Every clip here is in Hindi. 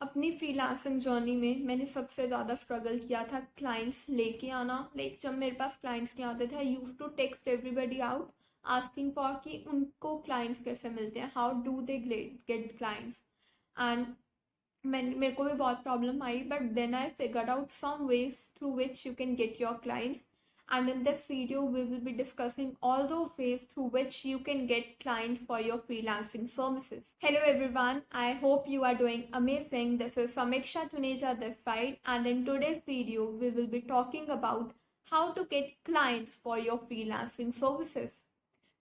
अपनी फ्रीलांसिंग जर्नी में मैंने सबसे ज़्यादा स्ट्रगल किया था क्लाइंट्स लेके आना। जब मेरे पास क्लाइंट्स नहीं आते थे, I use to text everybody out asking for कि उनको क्लाइंट्स कैसे मिलते हैं, how do they get clients. And मेरे को भी बहुत प्रॉब्लम आई, but then I figured out some ways through which you can get your clients. And in this video, we will be discussing all those ways through which you can get clients for your freelancing services. Hello everyone, I hope you are doing amazing. This is Samiksha Tuneja this side, and in today's video, we will be talking about how to get clients for your freelancing services.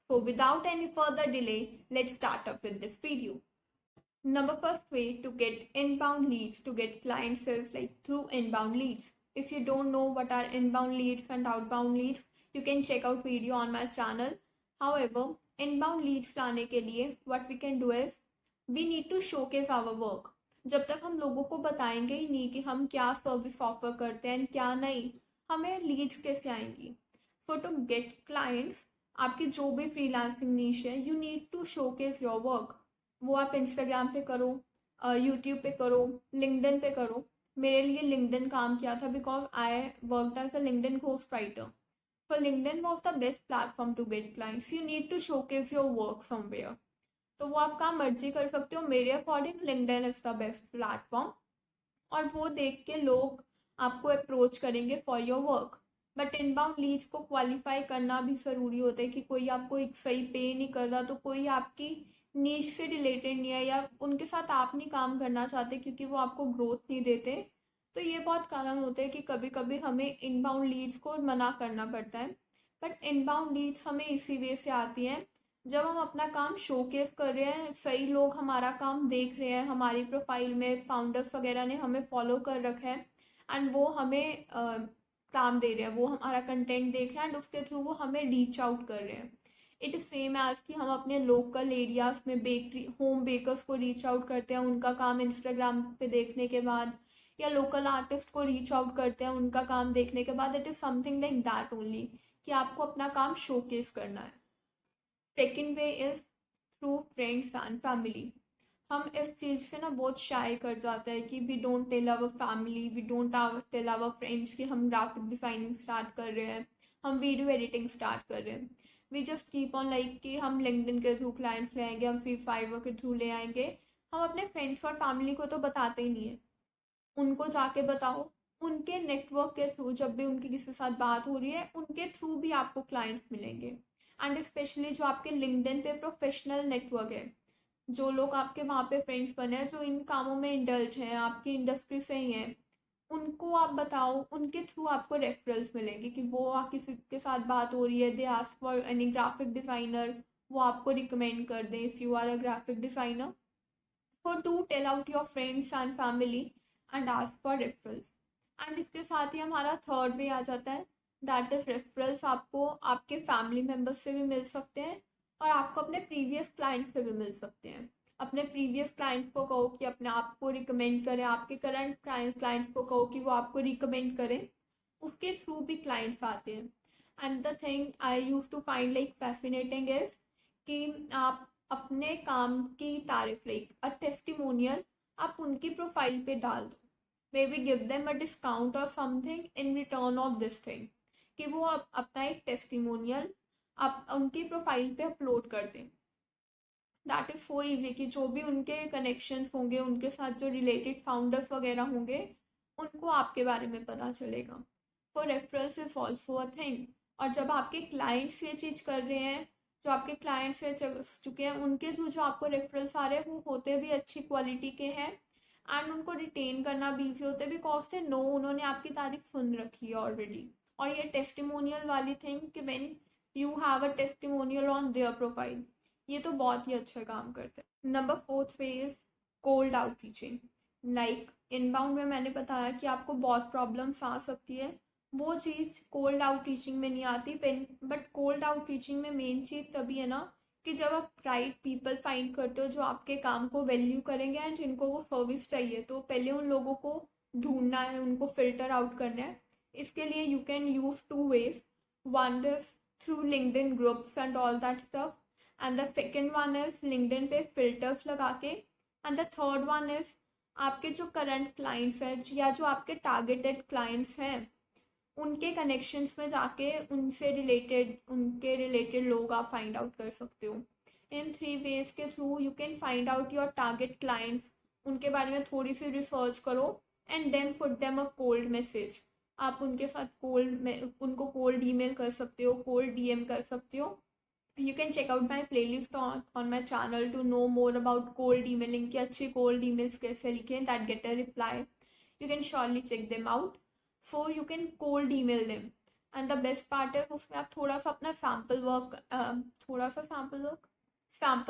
So without any further delay, let's start up with this video. Number first way to get inbound leads, to get clients, is through inbound leads. If you don't know what are inbound leads and outbound leads, you can check out video on my channel. However, inbound leads लाने के लिए what we can do is we need to showcase our work. जब तक हम लोगों को बताएंगे ही नहीं कि हम क्या सर्विस ऑफर करते हैं क्या नहीं, हमें लीड्स कैसे आएंगी? So to get clients, आपकी जो भी फ्रीलांसिंग नीश है, you need to showcase your work. वो आप इंस्टाग्राम पे करो, यूट्यूब पे करो, लिंक्डइन पे करो. मेरे लिए लिंक्डइन काम किया था because I worked as a LinkedIn ghost writer. So LinkedIn was the best platform to get clients. You need to showcase your work somewhere. तो वो आप काम मर्जी कर सकते हो. मेरे according LinkedIn is the best platform, और वो देख के लोग आपको अप्रोच करेंगे for your work. But inbound leads को क्वालिफाई करना भी ज़रूरी होता है कि कोई आपको एक सही पे नहीं कर रहा, तो कोई आपकी नीश से रिलेटेड नहीं है, या उनके साथ आप नहीं काम करना चाहते क्योंकि वो आपको ग्रोथ नहीं देते. तो ये बहुत कारण होते हैं कि कभी कभी हमें इनबाउंड लीड्स को मना करना पड़ता है. बट इनबाउंड लीड्स हमें इसी वे से आती हैं जब हम अपना काम शोकेस कर रहे हैं, सही लोग हमारा काम देख रहे हैं, हमारी प्रोफाइल में फाउंडर्स वगैरह ने हमें फॉलो कर रखा है एंड वो हमें काम दे रहे हैं, वो हमारा कंटेंट देख रहे हैं एंड उसके थ्रू वो हमें रीच आउट कर रहे हैं. इट इज सेम एज कि हम अपने लोकल एरियाज में बेकरी होम बेकर्स को रीच आउट करते हैं उनका काम इंस्टाग्राम पे देखने के बाद, या लोकल आर्टिस्ट को रीच आउट करते हैं उनका काम देखने के बाद. It is something like that only, कि आपको अपना काम शोकेस करना है. Second way is through friends and family. हम इस चीज़ से ना बहुत शाय कर जाते हैं कि we don't tell our family, we don't tell our friends कि हम ग्राफिक डिज़ाइनिंग स्टार्ट कर रहे हैं, हम वीडियो एडिटिंग स्टार्ट कर रहे हैं. We just keep on like कि हम लिंक्डइन के थ्रू क्लाइंट्स ले आएंगे, हम फाइवर के थ्रू ले आएंगे. हम अपने फ्रेंड्स और फैमिली को तो बताते ही नहीं है. उनको जाके बताओ, उनके नेटवर्क के थ्रू जब भी उनकी किसी के साथ बात हो रही है, उनके थ्रू भी आपको क्लाइंट्स मिलेंगे. एंड स्पेशली जो आपके लिंक्डइन पे प्रोफेशनल नेटवर्क है, जो लोग आपके वहाँ पे फ्रेंड्स बने हैं, जो इन कामों में इंडल्ज हैं, आपकी इंडस्ट्री से ही हैं, उनको आप बताओ. उनके थ्रू आपको रेफरल्स मिलेंगे कि वो किसी के साथ बात हो रही है, they ask for any graphic designer, वो आपको रिकमेंड कर दें if you are a graphic designer. So do tell out your friends and family and ask for referrals. And इसके साथ ही हमारा थर्ड वे आ जाता है, दैट इज रेफरल्स. आपको आपके फैमिली मेम्बर्स से भी मिल सकते हैं और आपको अपने प्रीवियस क्लाइंट्स से भी मिल सकते हैं. अपने प्रीवियस क्लाइंट्स को कहो कि अपने आप को रिकमेंड करें, आपके करंट क्लाइंट्स को कहो कि वो आपको रिकमेंड करें, उसके थ्रू भी क्लाइंट्स आते हैं. And the thing I use to find like fascinating is कि आप अपने काम की तारीफ, लाइक अ टेस्टिमोनियल, आप उनकी प्रोफाइल पे डाल दो. Maybe give them a discount और something in return of this thing, कि वो अपना एक टेस्टिमोनियल आप उनकी प्रोफाइल पे अपलोड कर दें. दैट इज़ सो ईजी कि जो भी उनके कनेक्शंस होंगे, उनके साथ जो रिलेटेड फाउंडर्स वगैरह होंगे, उनको आपके बारे में पता चलेगा. For referrals is also a thing. और जब आपके क्लाइंट्स ये चीज़ कर रहे हैं, जो आपके क्लाइंट्स ये चुके हैं, उनके जो जो आपको रेफरल्स आ रहे हैं वो होते भी अच्छी क्वालिटी के हैं एंड उनको रिटेन करना भी ईजी होता है बिकॉज दे नो, उन्होंने आपकी तारीफ सुन रखी है ऑलरेडी. और ये टेस्टिमोनियल वाली थिंग कि when you have a testimonial on their profile, ये तो बहुत ही अच्छा काम करते हैं. Number fourth way is cold outreaching. Like inbound में मैंने बताया कि आपको बहुत प्रॉब्लम्स आ सकती है, वो चीज़ कोल्ड आउटरीचिंग में नहीं आती. बट कोल्ड आउटरीचिंग में मेन चीज़ तभी है ना कि जब आप राइट पीपल फाइंड करते हो जो आपके काम को वैल्यू करेंगे एंड जिनको वो सर्विस चाहिए, तो पहले उन लोगों को ढूंढना है, उनको फिल्टर आउट करना है. इसके लिए you can use two ways. One is through LinkedIn groups and all that stuff, and the second one is LinkedIn पे फिल्टर्स लगा के, and the third one is आपके जो करंट क्लाइंट्स हैं या जो आपके टारगेटेड क्लाइंट्स हैं उनके कनेक्शंस में जाके उनके रिलेटेड लोग आप फाइंड आउट कर सकते हो। इन 3 वेज के through you can find out your target clients, उनके बारे में थोड़ी सी रिसर्च करो and then put them a cold message. आप उनके साथ उनको कोल्ड ईमेल कर सकते हो, कोल्ड डीएम कर सकते हो। You can check out my playlist on my channel to know more about cold emailing कि अच्छी cold emails कैसे लिखें that get a reply. You can surely check them out. So you can cold email them. And the best part है उसमें आप थोड़ा सा अपना sample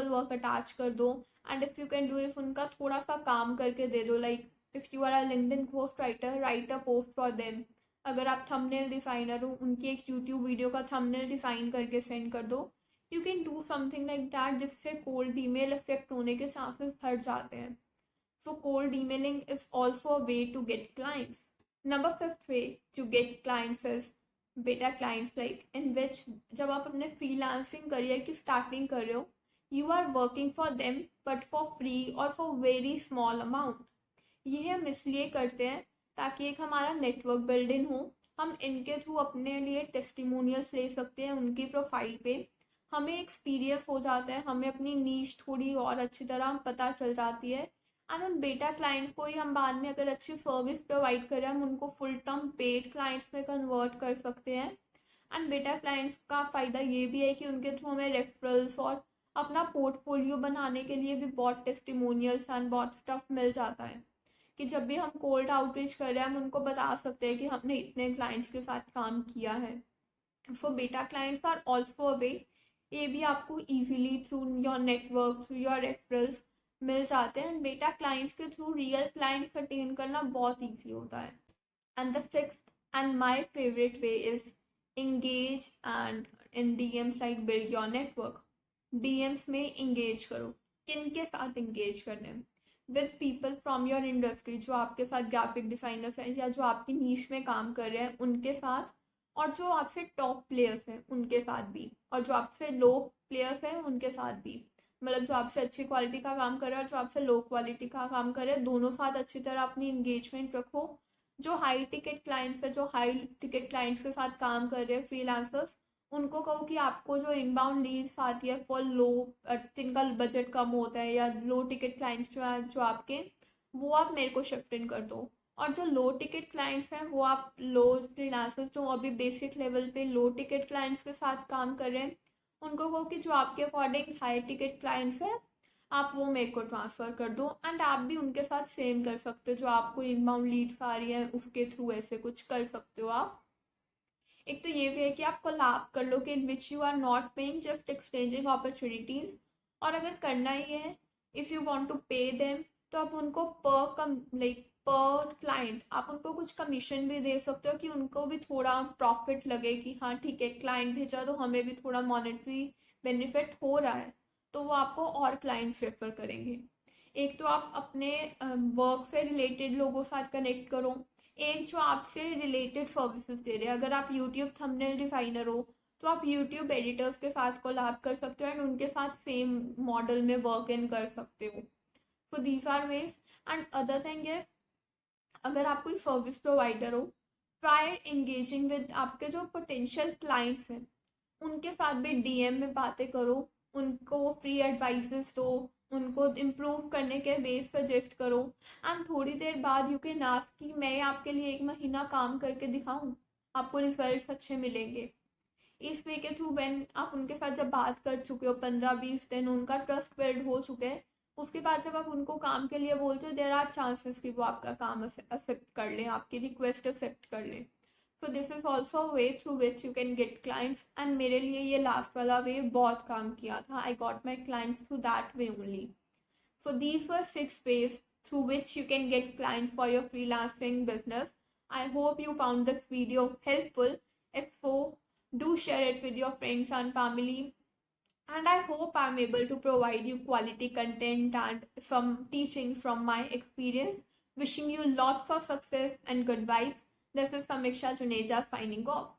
work अटैच कर दो। And if you can do if उनका थोड़ा सा काम करके दे दो, like if you are a LinkedIn post writer, write a post for them. अगर आप थंबनेल डिजाइनर हो, उनकी एक यूट्यूब वीडियो का थंबनेल डिजाइन करके सेंड कर दो। You can do something like that जिससे कोल्ड ईमेल इफेक्ट होने के चांसेस हट जाते हैं। So cold emailing is also a way to get clients. Number 5th way to get clients is beta clients, like in which जब आप अपने फ्रीलांसिंग करियर की स्टार्टिंग कर रहे हो, you are working for them but for free और फॉर वेरी स्मॉल अमाउंट। ये हम इसलिए करते हैं ताकि एक हमारा नेटवर्क बिल्डिंग हो। हम इनके थ्रू अपने लिए टेस्टिमोनियल्स ले सकते हैं उनकी प्रोफाइल पे, हमें एक्सपीरियंस हो जाता है, हमें अपनी नीश थोड़ी और अच्छी तरह पता चल जाती है। एंड उन बेटा क्लाइंट्स को ही हम बाद में अगर अच्छी सर्विस प्रोवाइड करें, हम उनको फुल टर्म पेड क्लाइंट्स में कन्वर्ट कर सकते हैं। एंड बेटा क्लाइंट्स का फ़ायदा ये भी है कि उनके थ्रू हमें रेफरल्स और अपना पोर्टफोलियो बनाने के लिए भी बहुत टेस्टिमोनियल्स एंड बहुत स्टफ मिल जाता है कि जब भी हम कोल्ड आउटरीच कर रहे हैं हम उनको बता सकते हैं कि हमने इतने क्लाइंट्स के साथ काम किया है। सो बेटा clients are also a way. ये भी आपको easily through your network, through your referrals मिल जाते हैं। बेटा क्लाइंट्स के थ्रू रियल क्लाइंट्स अटेन करना बहुत ईजी होता है। And the 6th and my favourite way is engage and in DMs like build your network. DMs में engage करो। किन के साथ engage करने हैं? With people from your industry, जो आपके साथ ग्राफिक डिजाइनर्स हैं या जो आपकी नीश में काम कर रहे हैं उनके साथ, और जो आपसे टॉप प्लेयर्स हैं उनके साथ भी, और जो आपसे लो प्लेयर्स हैं उनके साथ भी। मतलब जो आपसे अच्छी क्वालिटी का काम कर रहे हैं और जो आपसे लो क्वालिटी का काम कर रहे हैं, दोनों साथ अच्छी तरह अपनी इंगेजमेंट रखो। जो हाई टिकट क्लाइंट्स है, जो हाई टिकट क्लाइंट्स के साथ काम कर रहे हैं फ्रीलांसर्स, उनको कहो कि आपको जो इनबाउंड लीड्स आती है फॉर लो, जिनका बजट कम होता है या लो टिकट क्लाइंट्स जो आपके, वो आप मेरे को शिफ्ट इन कर दो। और जो लो टिकट क्लाइंट्स हैं वो आप लो फ्रीलांसर्स जो अभी बेसिक लेवल पे लो टिकट क्लाइंट्स के साथ काम कर रहे हैं, उनको कहो कि जो आपके अकॉर्डिंग हाई टिकट क्लाइंट्स हैं आप वो मेरे को ट्रांसफ़र कर दो। एंड आप भी उनके साथ सेम कर सकते हो, जो आपको इनबाउंड लीड्स आ रही है उसके थ्रू ऐसे कुछ कर सकते हो आप। एक तो ये भी है कि आप कोलैब कर लो कि in which you are not paying, just exchanging opportunities. और अगर करना ही है, if you want to pay them, तो आप उनको पर क्लाइंट आप उनको कुछ कमीशन भी दे सकते हो कि उनको भी थोड़ा प्रॉफिट लगे कि हाँ ठीक है क्लाइंट भेजा तो हमें भी थोड़ा मॉनेटरी बेनिफिट हो रहा है, तो वो आपको और क्लाइंट्स रेफर करेंगे। एक तो आप अपने वर्क से रिलेटेड लोगों के साथ कनेक्ट करो, एक जो आपसे रिलेटेड सर्विसेज दे रहे हैं। अगर आप यूट्यूब थंबनेल डिज़ाइनर हो तो आप यूट्यूब एडिटर्स के साथ कोलैब कर सकते हो एंड उनके साथ सेम मॉडल में वर्क इन कर सकते हो। So these are ways. And other thing is, अगर आप कोई सर्विस प्रोवाइडर हो, ट्राई एंगेजिंग विद आपके जो पोटेंशियल क्लाइंट्स हैं उनके साथ भी डीएम में बातें करो, उनको फ्री एडवाइजेस दो, उनको इम्प्रूव करने के बेस सजेस्ट करो। एंड थोड़ी देर बाद यू कैन आस्क कि मैं आपके लिए 1 महीना काम करके दिखाऊं, आपको रिजल्ट्स अच्छे मिलेंगे। इस वे के थ्रू व्हेन आप उनके साथ जब बात कर चुके हो 15-20 दिन, उनका ट्रस्ट बिल्ड हो चुके हैं, उसके बाद जब आप उनको काम के लिए बोलते हो, देयर आर चांसेस कि वो आपका काम एक्सेप्ट कर लें, आपकी रिक्वेस्ट एक्सेप्ट कर लें। So this is also way through which you can gate clients. And मेरे लिए ये लास्ट वाला वे बहुत काम किया था। I got my clients through that way only. So these were 6 ways through which you can get clients for your freelancing business. I hope you found this video helpful. If so, do share it with your friends and family. And I hope I'm able to provide you quality content and some teaching from my experience. Wishing you lots of success and good vibes. This is Samiksha Juneja signing off.